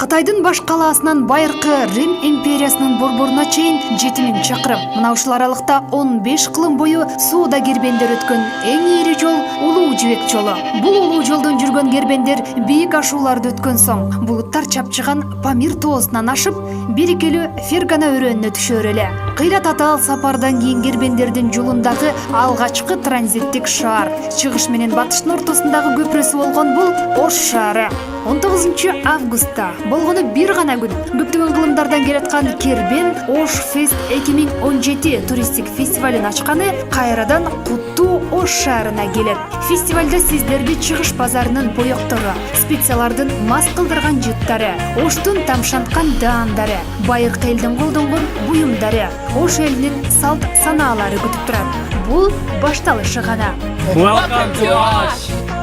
Кытайдын баш калаасынан байыркы Рим империясынын борборуна чейин 7000 чакырым. Мына ушул аралыкта 15 кылым бою сууда кербендер өткөн эң ири жол Улуу Жибек жолу. Бул улуу жолдон жүргөн кербендер бийик ашууларды өткөн соң булуттар чапчыган Памир тоосунан ашып, бирикелүү Фергана өрөөнүнө түшөр эле. Кыйла татаал сапардан кийин кербендердин жолундагы алгачкы транзиттик шаар, чыгыш менен батыштын ортосундагы көпүрөсү болгон бул Ош шаары. 19 августта болгону бир гана күн көптөгөн кылымдардан келаткан кербен Ош Фест 2017 туристтик фестивалын ачканы кайрадан куттуу Ош шаарына келет. Фестивалда сиздерди чыгыш базарынын боектору, специялардын мас кылдырган жыттары, Оштун тамшанткан даандары, байыркы элдин колдонгон буюмдары, Ош элинин салт санаалары күтүп турат. Бул башталышы гана. Welcome to Osh!